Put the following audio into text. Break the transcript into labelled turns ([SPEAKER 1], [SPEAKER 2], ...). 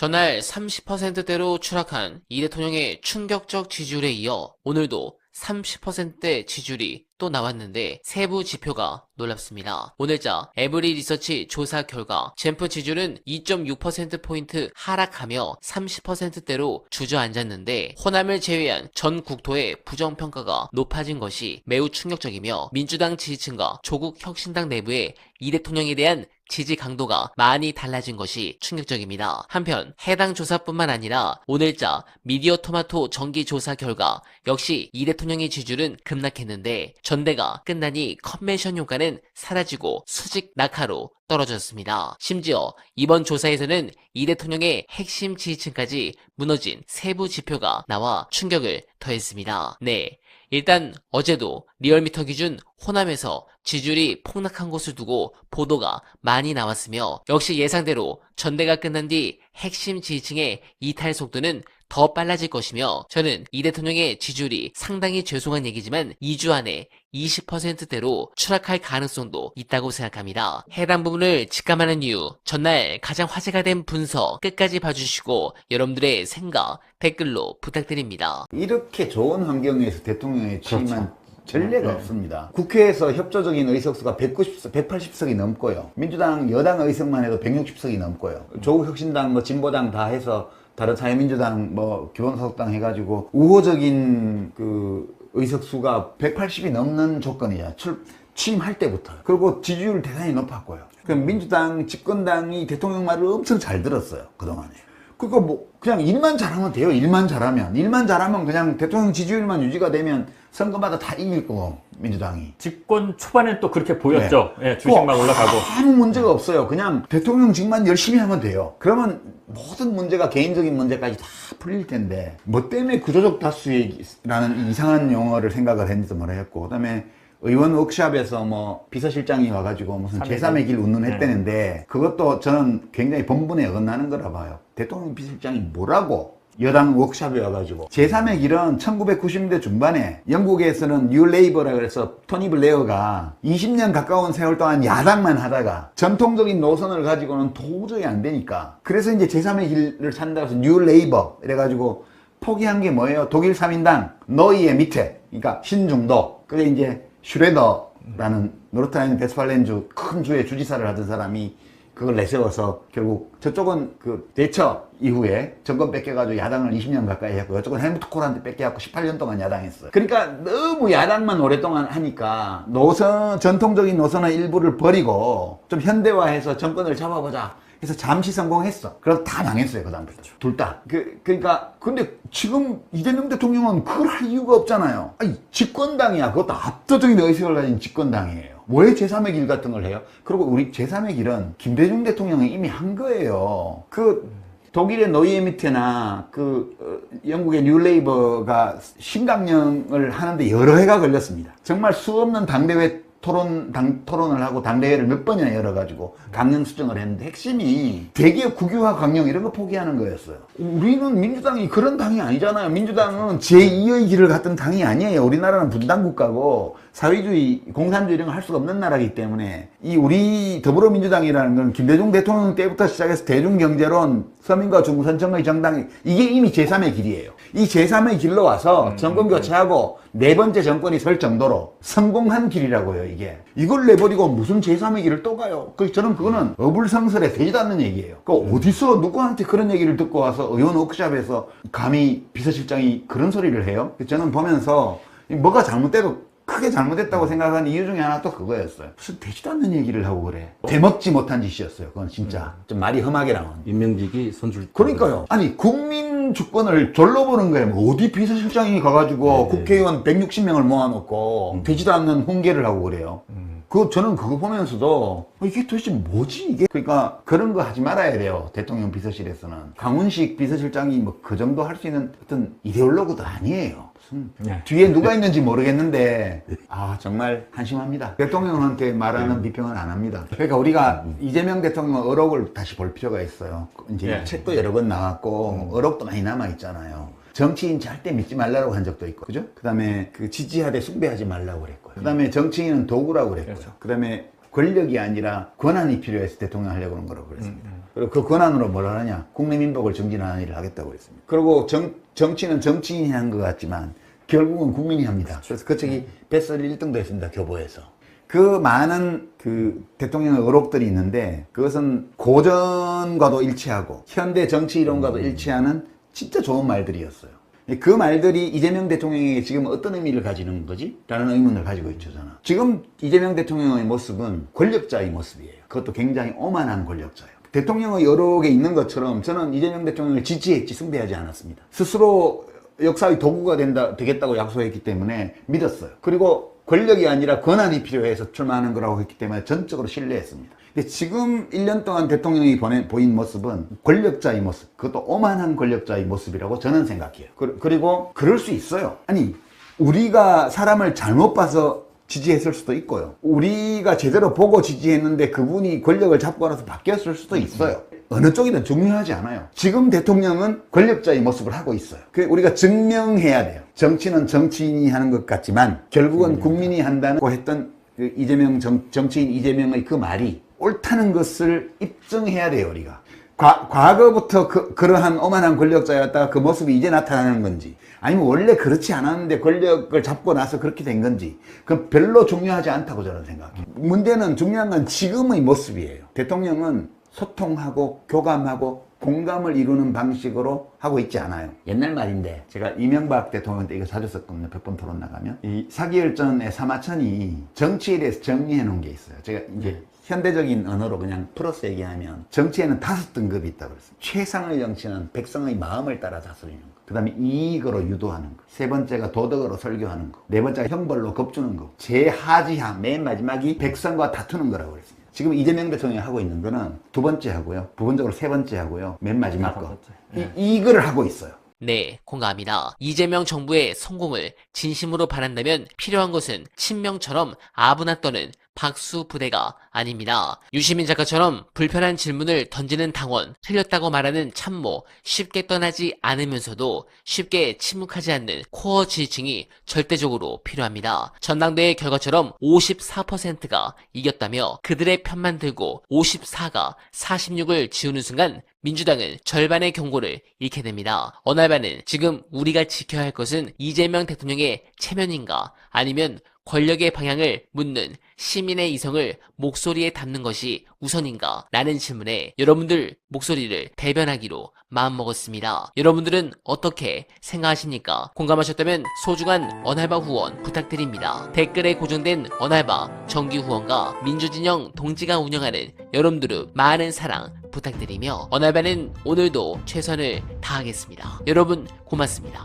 [SPEAKER 1] 전날 30%대로 추락한 이 대통령의 충격적 지지율에 이어 오늘도 30%대 지지율이 또 나왔는데 세부 지표가 놀랍습니다. 오늘자 에브리 리서치 조사 결과 젠프 지지율은 2.6%포인트 하락하며 30%대로 주저앉았는데 호남을 제외한 전 국토의 부정평가가 높아진 것이 매우 충격적이며 민주당 지지층과 조국 혁신당 내부의 이 대통령에 대한 지지 강도가 많이 달라진 것이 충격적입니다. 한편 해당 조사뿐만 아니라 오늘자 미디어 토마토 정기조사 결과 역시 이 대통령의 지지율은 급락했는데 전대가 끝나니 컨벤션 효과는 사라지고 수직 낙하로 떨어졌습니다. 심지어 이번 조사에서는 이 대통령의 핵심 지지층까지 무너진 세부 지표가 나와 충격을 더했습니다. 네. 일단 어제도 리얼미터 기준 호남에서 지지율이 폭락한 것을 두고 보도가 많이 나왔으며 역시 예상대로 전대가 끝난 뒤 핵심 지지층의 이탈 속도는 더 빨라질 것이며 저는 이 대통령의 지지율이 상당히 죄송한 얘기지만 2주 안에 20%대로 추락할 가능성도 있다고 생각합니다. 해당 부분을 직감하는 이유, 전날 가장 화제가 된 분석 끝까지 봐주시고 여러분들의 생각 댓글로 부탁드립니다.
[SPEAKER 2] 이렇게 좋은 환경에서 대통령에 취임한 전례가 없습니다. 국회에서 협조적인 의석수가 180석이 넘고요. 민주당 여당 의석만 해도 160석이 넘고요. 조국 혁신당, 진보당 다 해서 다른 자유민주당, 기본소속당 해가지고 우호적인 그 의석수가 180이 넘는 조건이야. 취임할 때부터. 그리고 지지율 대단히 높았고요. 그럼 민주당 집권당이 대통령 말을 엄청 잘 들었어요. 그동안에. 그러니까 그냥 일만 잘하면 돼요. 일만 잘하면 그냥 대통령 지지율만 유지가 되면 선거마다 다 이길 거고, 민주당이.
[SPEAKER 3] 집권 초반엔 또 그렇게 보였죠. 예, 주식만 올라가고.
[SPEAKER 2] 아무 문제가 없어요. 그냥 대통령직만 열심히 하면 돼요. 그러면 모든 문제가 개인적인 문제까지 다 풀릴 텐데, 뭐 때문에 구조적 다수라는 이상한 용어를 생각을 했는지도 모르겠고, 그 다음에 의원 워크샵에서 비서실장이 와가지고 무슨 제3의 길 운운했다는데, 그것도 저는 굉장히 본분에 어긋나는 거라 봐요. 대통령 비서실장이 뭐라고 여당 워크샵에 와가지고. 제3의 길은 1990년대 중반에 영국에서는 뉴 레이버라 그래서 토니 블레어가 20년 가까운 세월 동안 야당만 하다가 전통적인 노선을 가지고는 도저히 안 되니까, 그래서 이제 제3의 길을 찾는다고 해서 뉴 레이버 이래가지고 포기한 게 뭐예요? 독일 3인당 너희의 밑에, 그러니까 신중도. 그게 이제 슈레더라는 노르트라인 베스팔렌주 큰 주의 주지사를 하던 사람이 그걸 내세워서 결국 저쪽은 그 대처 이후에 정권 뺏겨가지고 야당을 20년 가까이 했고, 이쪽은 헬무트 콜한테 뺏겨갖고 18년 동안 야당했어요. 그러니까 너무 야당만 오랫동안 하니까 전통적인 노선의 일부를 버리고 좀 현대화해서 정권을 잡아보자. 그래서 잠시 성공했어. 그래서 다 망했어요, 그 다음부터. 둘 다. 그러니까, 근데 지금 이재명 대통령은 그걸 할 이유가 없잖아요. 아니, 집권당이야. 그것도 압도적인 의석을 가진 집권당이에요. 왜 제3의 길 같은 걸 해요? 그리고 우리 제3의 길은 김대중 대통령이 이미 한 거예요. 독일의 노예 밑에나 영국의 뉴레이버가 신강령을 하는데 여러 해가 걸렸습니다. 정말 수없는 당대회 토론을 하고 당대회를 몇 번이나 열어가지고 강령 수정을 했는데, 핵심이 대기업 국유화 강령 이런 거 포기하는 거였어요. 우리는 민주당이 그런 당이 아니잖아요. 민주당은 제2의 길을 갔던 당이 아니에요. 우리나라는 분단국가고 사회주의, 공산주의 이런 거 할 수가 없는 나라이기 때문에, 우리 더불어민주당이라는 건 김대중 대통령 때부터 시작해서 대중경제론, 서민과 중산층의 정당, 이게 이미 제3의 길이에요. 이 제3의 길로 와서 정권 교체하고 네 번째 정권이 설 정도로 성공한 길이라고요, 이게. 이걸 내버리고 무슨 제3의 길을 또 가요? 저는 그거는 어불성설에 되지도 않는 얘기예요. 어디서 누구한테 그런 얘기를 듣고 와서 의원 워크샵에서 감히 비서실장이 그런 소리를 해요? 저는 보면서 뭐가 잘못돼도 크게 잘못했다고 생각한 이유 중에 하나 또 그거였어요. 무슨 되지도 않는 얘기를 하고 그래. 대먹지 못한 짓이었어요. 그건 진짜. 좀 말이 험하게 나온.
[SPEAKER 4] 임명직이 선출.
[SPEAKER 2] 그러니까요. 아니, 국민 주권을 절로 보는 거예요. 어디 비서실장이 가가지고 국회의원 160명을 모아놓고 되지도 않는 훈계를 하고 그래요. 저는 그거 보면서도 이게 도대체 뭐지 이게? 그러니까 그런 거 하지 말아야 돼요. 대통령 비서실에서는. 강훈식 비서실장이 그 정도 할 수 있는 어떤 이데올로그도 아니에요. 뒤에 누가 있는지 모르겠는데 정말 한심합니다. 대통령한테 말하는 비평은 안 합니다. 그러니까 우리가 이재명 대통령 어록을 다시 볼 필요가 있어요. 이제 책도 여러 권 나왔고 어록도 많이 남아 있잖아요. 정치인 절대 믿지 말라고 한 적도 있고, 그죠? 그 다음에 지지하되 숭배하지 말라고 그랬고요. 그 다음에 정치인은 도구라고 그랬고요. 그 다음에 권력이 아니라 권한이 필요해서 대통령 하려고 하는 거라고 그랬습니다. 그리고 그 권한으로 뭐라 하냐? 국내민복을 정진하는 일을 하겠다고 했습니다. 그리고 정치는 정치인이 한 것 같지만 결국은 국민이 합니다. 그래서 그쪽이 베스트 1등도 했습니다. 교보에서. 그 많은 그 대통령의 의혹들이 있는데 그것은 고전과도 일치하고 현대 정치 이론과도 일치하는 진짜 좋은 말들이었어요. 그 말들이 이재명 대통령에게 지금 어떤 의미를 가지는 거지? 라는 의문을 가지고 있죠, 저는. 지금 이재명 대통령의 모습은 권력자의 모습이에요. 그것도 굉장히 오만한 권력자예요. 대통령의 여러 개 있는 것처럼 저는 이재명 대통령을 지지했지 숭배하지 않았습니다. 스스로 역사의 도구가 되겠다고 약속했기 때문에 믿었어요. 그리고 권력이 아니라 권한이 필요해서 출마하는 거라고 했기 때문에 전적으로 신뢰했습니다. 근데 지금 1년 동안 대통령이 보인 모습은 권력자의 모습, 그것도 오만한 권력자의 모습이라고 저는 생각해요. 그리고 그럴 수 있어요. 아니, 우리가 사람을 잘못 봐서 지지했을 수도 있고요. 우리가 제대로 보고 지지했는데 그분이 권력을 잡고 나서 바뀌었을 수도 있어요. 어느 쪽이든 중요하지 않아요. 지금 대통령은 권력자의 모습을 하고 있어요. 우리가 증명해야 돼요. 정치는 정치인이 하는 것 같지만 결국은 국민이 한다고 했던 그 정치인 이재명의 그 말이 옳다는 것을 입증해야 돼요, 우리가. 과거부터 그러한 오만한 권력자였다가 그 모습이 이제 나타나는 건지, 아니면 원래 그렇지 않았는데 권력을 잡고 나서 그렇게 된 건지, 그건 별로 중요하지 않다고 저는 생각해요. 문제는 중요한 건 지금의 모습이에요. 대통령은 소통하고 교감하고 공감을 이루는 방식으로 하고 있지 않아요. 옛날 말인데 제가 이명박 대통령 때 이거 자주 썼거든요. 100번 토론 나가면. 이 사기열전의 사마천이 정치에 대해서 정리해 놓은 게 있어요. 제가 이제 현대적인 언어로 그냥 풀어서 얘기하면 정치에는 5등급이 있다고 그랬어요. 최상의 정치는 백성의 마음을 따라 다스리는 거. 그 다음에 이익으로 유도하는 거. 세 번째가 도덕으로 설교하는 거. 네 번째가 형벌로 겁주는 거. 제하지하 맨 마지막이 백성과 다투는 거라고 그랬습니다. 지금 이재명 대통령이 하고 있는 거는 두 번째 하고요. 부분적으로 세 번째 하고요. 맨 마지막 거. 이거를 하고 있어요.
[SPEAKER 1] 네, 공감합니다. 이재명 정부의 성공을 진심으로 바란다면 필요한 것은 친명처럼 아부나 떠는 박수 부대가 아닙니다. 유시민 작가처럼 불편한 질문을 던지는 당원, 틀렸다고 말하는 참모, 쉽게 떠나지 않으면서도 쉽게 침묵하지 않는 코어 지지층이 절대적으로 필요합니다. 전당대회 결과처럼 54%가 이겼다며 그들의 편만 들고 54가 46을 지우는 순간 민주당은 절반의 경고를 잃게 됩니다. 어날바는 지금 우리가 지켜야 할 것은 이재명 대통령의 체면인가 아니면 권력의 방향을 묻는 시민의 이성을 목소리에 담는 것이 우선인가? 라는 질문에 여러분들 목소리를 대변하기로 마음먹었습니다. 여러분들은 어떻게 생각하십니까? 공감하셨다면 소중한 언알바 후원 부탁드립니다. 댓글에 고정된 언알바 정기 후원과 민주진영 동지가 운영하는 여러분들의 많은 사랑 부탁드리며 언알바는 오늘도 최선을 다하겠습니다. 여러분 고맙습니다.